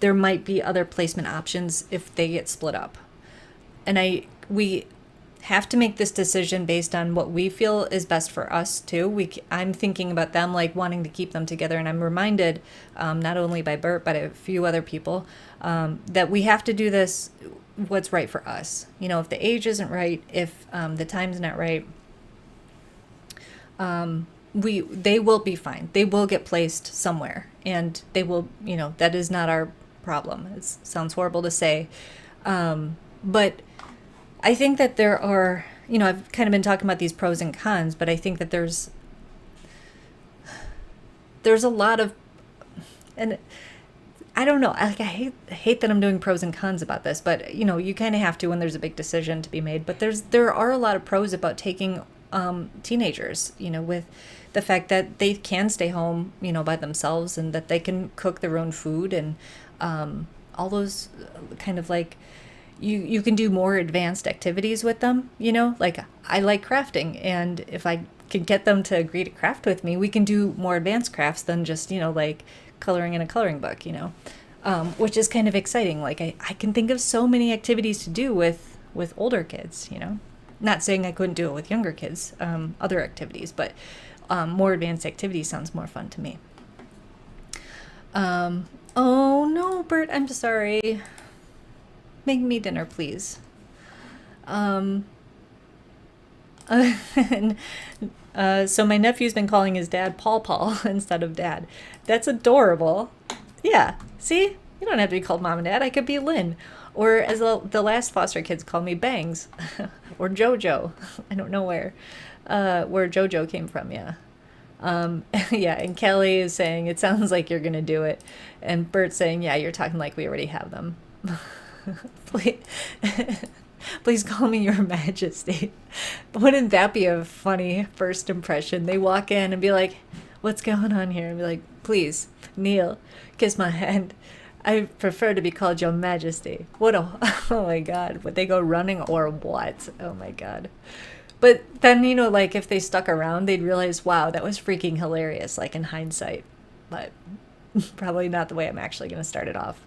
Speaker 1: there might be other placement options if they get split up. And we have to make this decision based on what we feel is best for us too. I'm thinking about them like wanting to keep them together, and I'm reminded, not only by Bert but a few other people, that we have to do this what's right for us. If the age isn't right, if the time's not right, they will be fine. They will get placed somewhere, and they will. That is not our problem. It sounds horrible to say, but I think that there are, I've kind of been talking about these pros and cons, but I think that there's a lot of, and I don't know, like I hate that I'm doing pros and cons about this, but you kind of have to when there's a big decision to be made. But there are a lot of pros about taking teenagers, with the fact that they can stay home, by themselves, and that they can cook their own food, and all those kind of like, you can do more advanced activities with them, like I like crafting, and if I can get them to agree to craft with me, we can do more advanced crafts than just, like coloring in a coloring book, which is kind of exciting. Like I can think of so many activities to do with older kids, not saying I couldn't do it with younger kids, other activities, but more advanced activities sounds more fun to me. Oh no, Bert, I'm sorry. Make me dinner, please. Um, and, so my nephew's been calling his dad Paul Paul instead of Dad. That's adorable. Yeah, see? You don't have to be called Mom and Dad. I could be Lynn. Or as the last foster kids called me, Bangs. Or Jojo. I don't know where Jojo came from, yeah. Yeah, and Kelly is saying, it sounds like you're going to do it. And Bert's saying, yeah, you're talking like we already have them. Please, please call me your majesty. Wouldn't that be a funny first impression? They walk in and be like, what's going on here? And be like, please, kneel, kiss my hand. I prefer to be called your majesty. What a, oh my God. Would they go running or what? Oh my God. But then, like if they stuck around, they'd realize, wow, that was freaking hilarious, like in hindsight. But probably not the way I'm actually going to start it off.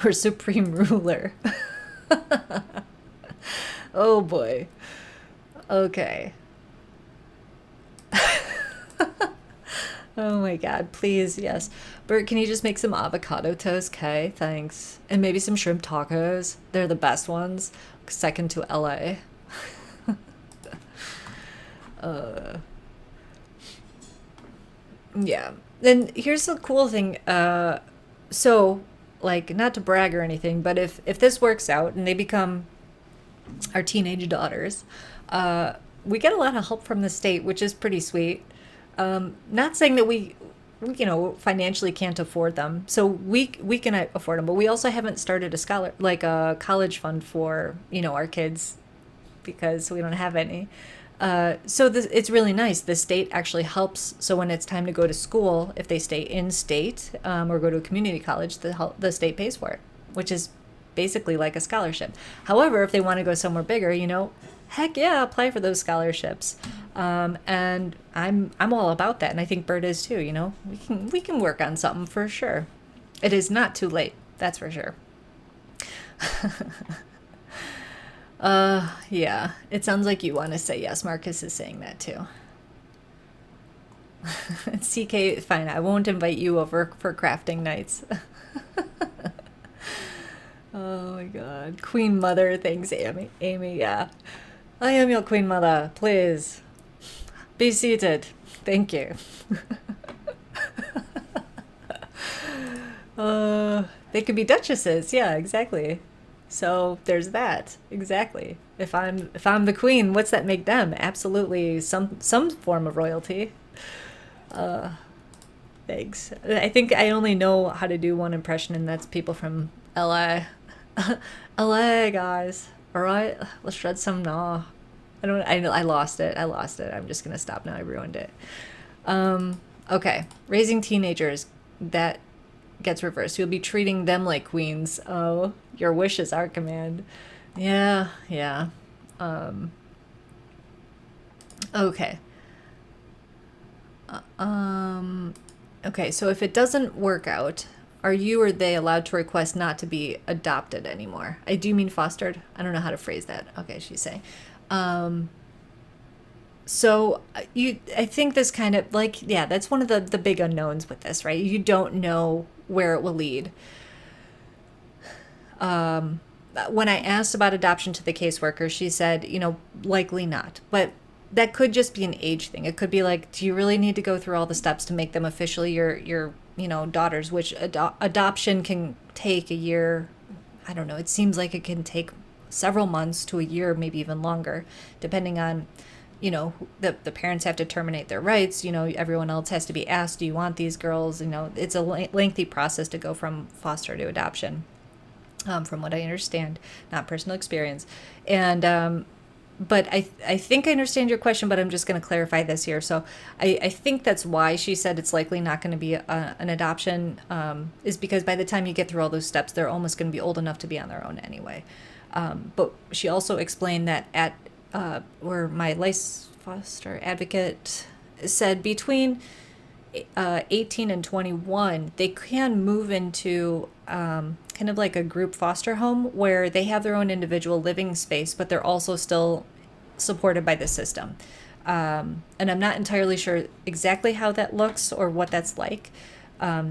Speaker 1: Or supreme ruler. Oh boy. Okay. Oh my God, please, yes. Bert, can you just make some avocado toast? Okay, thanks. And maybe some shrimp tacos. They're the best ones. Second to LA. Yeah. And here's the cool thing. So, like, not to brag or anything, but if this works out and they become our teenage daughters, we get a lot of help from the state, which is pretty sweet. Not saying that we financially can't afford them, so we can afford them, but we also haven't started a college fund for our kids because we don't have any. So it's really nice. The state actually helps. So when it's time to go to school, if they stay in state or go to a community college, the state pays for it, which is basically like a scholarship. However, if they want to go somewhere bigger, heck yeah, apply for those scholarships. And I'm all about that, and I think Bert is too. We can work on something for sure. It is not too late, that's for sure. Yeah, it sounds like you want to say yes. Marcus is saying that too. CK, fine, I won't invite you over for crafting nights. Oh my God. Queen Mother, thanks, Amy. Amy, yeah. I am your Queen Mother, please. Be seated. Thank you. They could be duchesses, yeah, exactly. So there's that. Exactly. If I'm the queen, what's that make them? Absolutely some form of royalty. Thanks. I think I only know how to do one impression, and that's people from LA. LA guys. All right, let's shred some gnaw. I lost it. I'm just gonna stop now. I ruined it. Okay. Raising teenagers, that gets reversed. You'll be treating them like queens. Oh, your wish is our command. Yeah. Okay. Okay, so if it doesn't work out, are you or they allowed to request not to be adopted anymore? I do mean fostered. I don't know how to phrase that. Okay, she's saying. So I think this kind of that's one of the big unknowns with this, right? You don't know where it will lead. When I asked about adoption to the caseworker, she said, likely not. But that could just be an age thing. It could be like, do you really need to go through all the steps to make them officially your daughters? Which adoption can take a year. I don't know. It seems like it can take several months to a year, maybe even longer, depending on, the parents have to terminate their rights. Everyone else has to be asked, do you want these girls? It's a lengthy process to go from foster to adoption. From what I understand, not personal experience. And, but I think I understand your question, but I'm just going to clarify this here. So I think that's why she said it's likely not going to be an adoption, is because by the time you get through all those steps, they're almost going to be old enough to be on their own anyway. But she also explained that at where my life foster advocate said between 18 and 21, they can move into kind of like a group foster home where they have their own individual living space, but they're also still supported by the system. And I'm not entirely sure exactly how that looks or what that's like.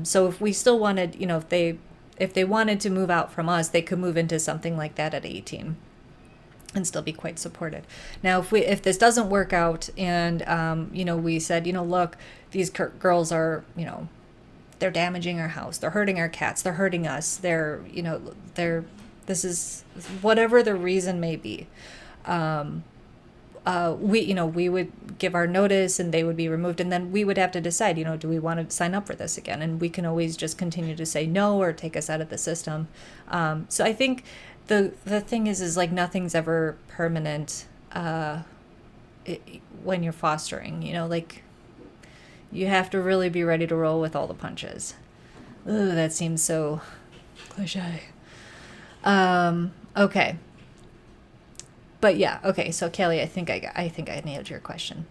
Speaker 1: So if we still wanted, if they wanted to move out from us, they could move into something like that at 18 and still be quite supported. Now, if this doesn't work out and, we said, look, these girls are, they're damaging our house, they're hurting our cats, they're hurting us, this is whatever the reason may be. we would give our notice and they would be removed, and then we would have to decide, do we want to sign up for this again? And we can always just continue to say no or take us out of the system. So I think the thing is like nothing's ever permanent when you're fostering. Like you have to really be ready to roll with all the punches. Ugh, that seems so cliche. Okay. But yeah, okay, so Kelly, I think I nailed your question.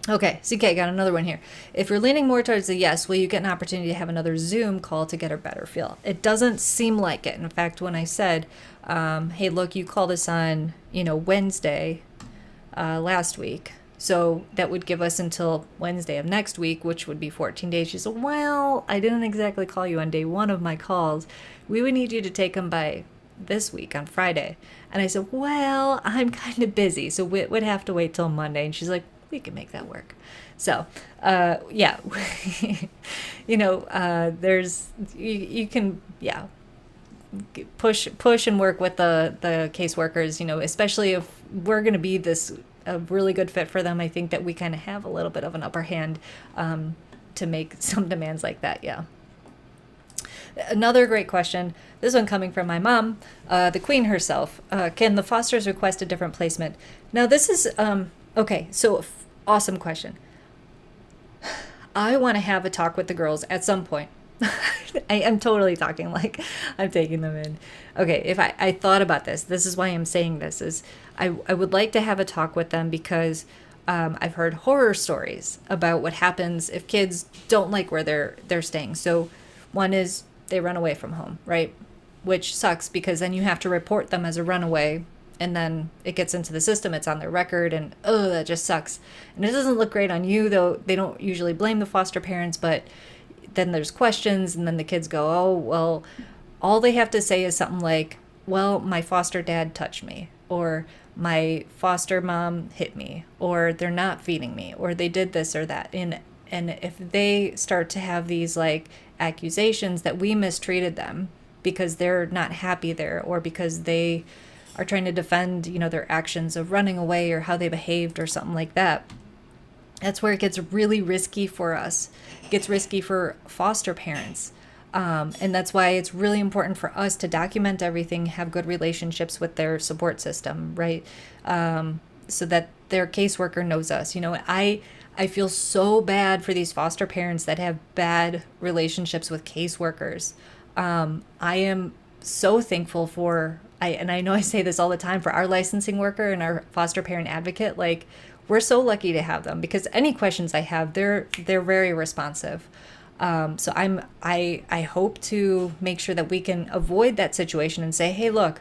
Speaker 1: Okay, CK, got another one here. If you're leaning more towards a yes, will you get an opportunity to have another Zoom call to get a better feel? It doesn't seem like it. In fact, when I said, hey, look, you called us on, Wednesday last week, so that would give us until Wednesday of next week, which would be 14 days. She said, well, I didn't exactly call you on day one of my calls. We would need you to take them by this week on Friday. And I said, well, I'm kind of busy, so we would have to wait till Monday. And she's like, we can make that work. So, yeah, there's, you can, yeah, push and work with the caseworkers, especially if we're going to be a really good fit for them. I think that we kind of have a little bit of an upper hand to make some demands like that. Yeah. Another great question, this one coming from my mom, the queen herself. Can the fosters request a different placement? Now this is, okay, so awesome question. I want to have a talk with the girls at some point. I am totally talking like I'm taking them in. Okay, if I thought about this is why I'm saying this, is I would like to have a talk with them because I've heard horror stories about what happens if kids don't like where they're staying. So one is they run away from home, right? Which sucks because then you have to report them as a runaway and then it gets into the system, it's on their record, and oh, that just sucks. And it doesn't look great on you, though they don't usually blame the foster parents, but then there's questions and then the kids go, oh, well, all they have to say is something like, well, my foster dad touched me, or my foster mom hit me, or they're not feeding me, or they did this or that. And if they start to have these like accusations that we mistreated them because they're not happy there, or because they are trying to defend, their actions of running away or how they behaved or something like that, that's where it gets really risky for us. It gets risky for foster parents. And that's why it's really important for us to document everything, have good relationships with their support system, right? So that their caseworker knows us. I feel so bad for these foster parents that have bad relationships with caseworkers. I am so thankful for, and I know I say this all the time, for our licensing worker and our foster parent advocate. Like, we're so lucky to have them because any questions I have, they're very responsive. So I hope to make sure that we can avoid that situation and say, hey, look,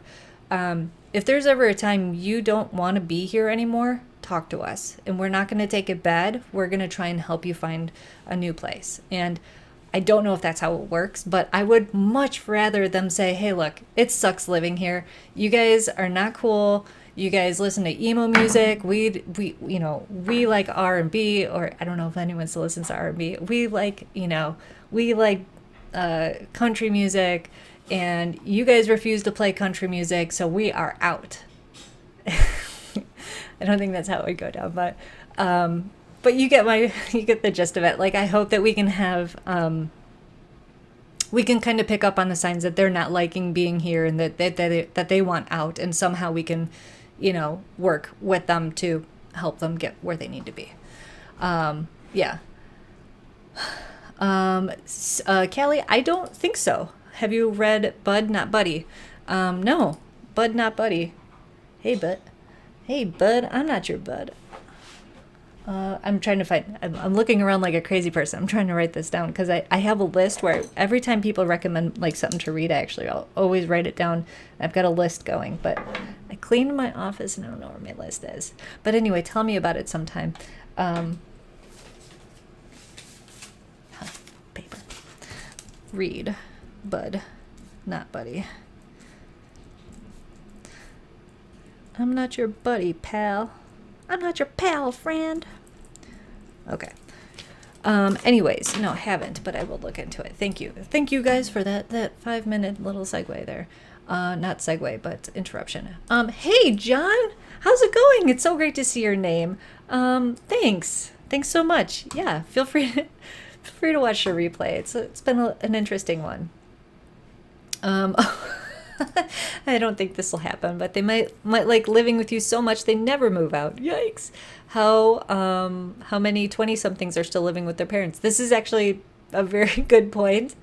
Speaker 1: if there's ever a time you don't want to be here anymore, talk to us. And we're not going to take it bad. We're going to try and help you find a new place. And I don't know if that's how it works, but I would much rather them say, hey, look, it sucks living here. You guys are not cool. You guys listen to emo music. We like R&B, or I don't know if anyone still listens to R&B. We like country music, and you guys refuse to play country music, so we are out. I don't think that's how it would go down, but you get the gist of it. Like, I hope that we can have, we can kind of pick up on the signs that they're not liking being here, and that they want out, and somehow we can, work with them to help them get where they need to be. Yeah. Callie, I don't think so. Have you read Bud Not Buddy? No, Bud Not Buddy. Hey, bud, I'm not your bud. I'm trying to find, I'm looking around like a crazy person. I'm trying to write this down because I have a list where every time people recommend like something to read, I'll always write it down. I've got a list going, but I cleaned my office and I don't know where my list is. But anyway, tell me about it sometime. Paper. Read. Bud. Not Buddy. I'm not your buddy, pal. I'm not your pal, friend. Okay. Anyways, no, I haven't, but I will look into it. Thank you. Thank you guys for that 5-minute little segue there. Not segue, but interruption. Hey, John. How's it going? It's so great to see your name. Thanks. Thanks so much. Yeah, feel free to watch the replay. It's been an interesting one. Um, I don't think this will happen, but they might like living with you so much they never move out. Yikes! How many 20 somethings are still living with their parents? This is actually a very good point.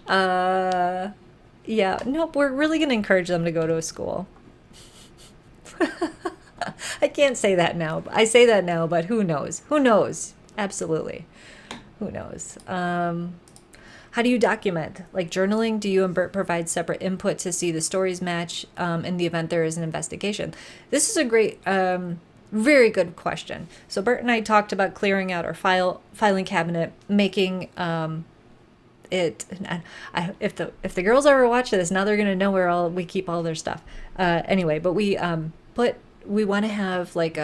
Speaker 1: Uh, yeah, nope. We're really gonna encourage them to go to a school. I can't say that now. I say that now, but who knows? Who knows? Absolutely. Who knows? How do you document? Like journaling? Do you and Bert provide separate input to see the stories match in the event there is an investigation? This is a great, very good question. So Bert and I talked about clearing out our filing cabinet, making it. If the girls ever watch this, now they're gonna know where all we keep all their stuff. Anyway, but we want to have like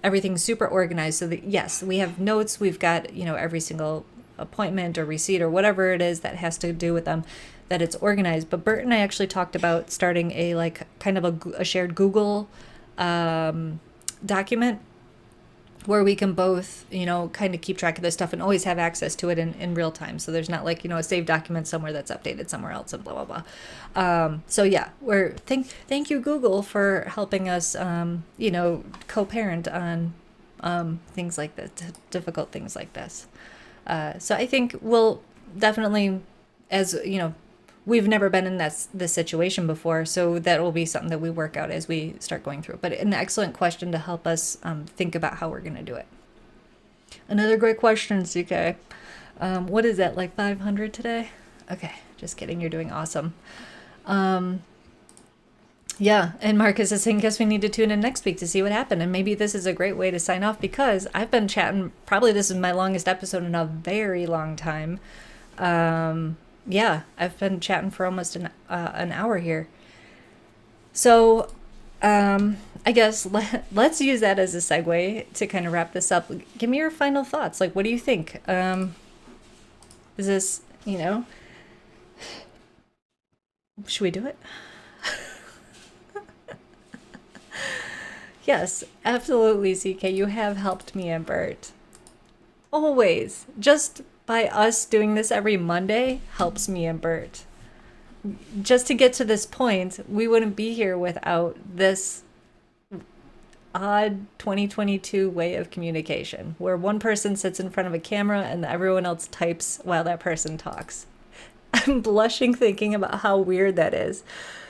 Speaker 1: everything super organized so that yes, we have notes. We've got every single appointment or receipt or whatever it is that has to do with them, that it's organized. But Bert and I actually talked about starting a like kind of a shared Google document where we can both, kind of keep track of this stuff and always have access to it in real time. So there's not like, a saved document somewhere that's updated somewhere else and blah, blah, blah. So yeah, thank you, Google, for helping us, co-parent on things like this, difficult things like this. So I think we'll definitely, as we've never been in this situation before, so that will be something that we work out as we start going through. But an excellent question to help us think about how we're going to do it. Another great question, CK. What is that, like 500 today? Okay, just kidding. You're doing awesome. Yeah, and Marcus is saying, guess we need to tune in next week to see what happened. And maybe this is a great way to sign off because I've been chatting. Probably this is my longest episode in a very long time. Yeah, I've been chatting for almost an hour here. So I guess let's use that as a segue to kind of wrap this up. Give me your final thoughts. Like, what do you think? Is this, should we do it? Yes, absolutely, CK. You have helped me and Bert. Always. Just by us doing this every Monday helps me and Bert. Just to get to this point, we wouldn't be here without this odd 2022 way of communication where one person sits in front of a camera and everyone else types while that person talks. I'm blushing thinking about how weird that is.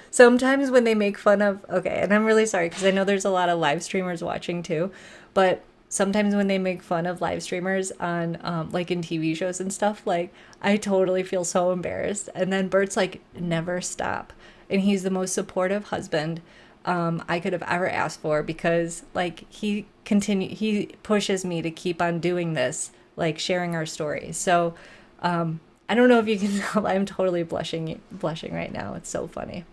Speaker 1: Sometimes when they make fun of, okay, and I'm really sorry because I know there's a lot of live streamers watching too, but sometimes when they make fun of live streamers on like in TV shows and stuff, like I totally feel so embarrassed. And then Bert's like, never stop. And he's the most supportive husband I could have ever asked for because like he pushes me to keep on doing this, like sharing our story. So I don't know if you can tell, I'm totally blushing right now. It's so funny.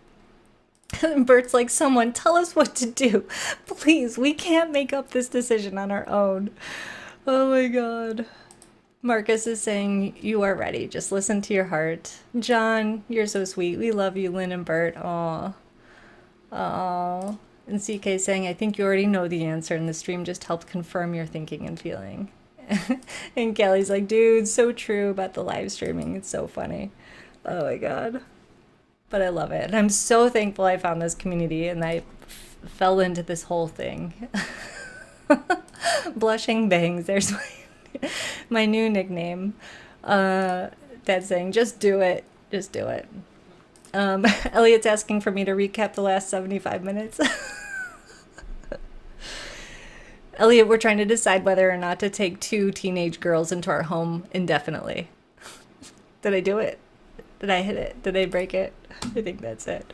Speaker 1: And Bert's like, someone tell us what to do. Please, we can't make up this decision on our own. Oh my God. Marcus is saying, you are ready. Just listen to your heart. John, you're so sweet. We love you, Lynn and Bert. Aw. Aw. And CK saying, I think you already know the answer and the stream just helped confirm your thinking and feeling. And Kelly's like, dude, so true about the live streaming. It's so funny. Oh my God. But I love it. And I'm so thankful I found this community and I fell into this whole thing. Blushing Bangs. There's my new nickname. Dad's saying, just do it. Just do it. Elliot's asking for me to recap the last 75 minutes. Elliot, we're trying to decide whether or not to take 2 teenage girls into our home indefinitely. Did I do it? Did I hit it? Did I break it? I think that's it.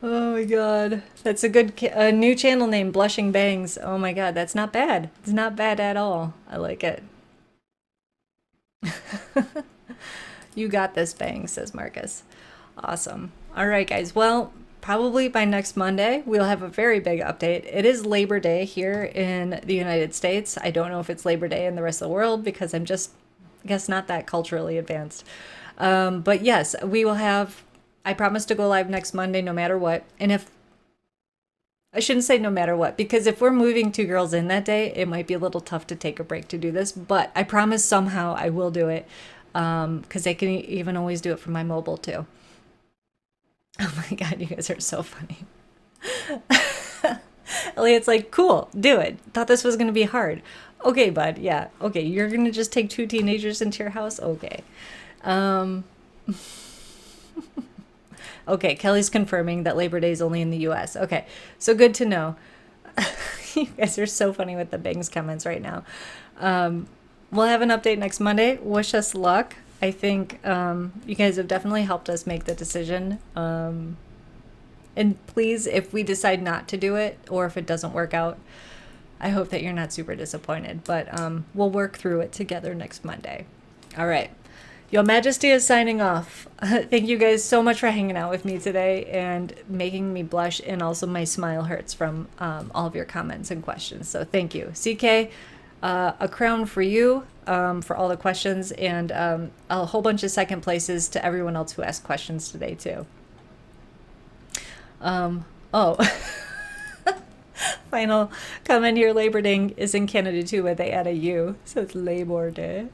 Speaker 1: Oh my God. That's a good new channel name, Blushing Bangs. Oh my God, that's not bad. It's not bad at all. I like it. You got this, Bangs, says Marcus. Awesome. All right, guys. Well, probably by next Monday, we'll have a very big update. It is Labor Day here in the United States. I don't know if it's Labor Day in the rest of the world because I'm just, I guess, not that culturally advanced. But yes, we will have, I promise to go live next Monday no matter what. And I shouldn't say no matter what, because if we're moving two girls in that day, it might be a little tough to take a break to do this, but I promise somehow I will do it. Because I can even always do it from my mobile too. Oh my God, you guys are so funny. Elliot's like, cool, do it. Thought this was gonna be hard. Okay, bud, yeah. Okay, you're gonna just take two teenagers into your house? Okay. Um, okay, Kelly's confirming that Labor Day is only in the US. Okay, so good to know. You guys are so funny with the Bangs comments right now. Um, we'll have an update next Monday. Wish us luck. I think you guys have definitely helped us make the decision. And please, if we decide not to do it or if it doesn't work out, I hope that you're not super disappointed. But we'll work through it together next Monday. All right. Your Majesty is signing off. Thank you guys so much for hanging out with me today and making me blush, and also my smile hurts from all of your comments and questions. So thank you. CK, a crown for you for all the questions, and a whole bunch of second places to everyone else who asked questions today too. Oh, final comment here. Labor Day is in Canada too, but they add a U, so it's Labor Day.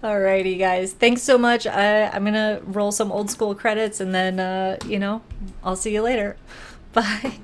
Speaker 1: Alrighty, guys. Thanks so much. I'm gonna roll some old school credits, and then, I'll see you later. Bye.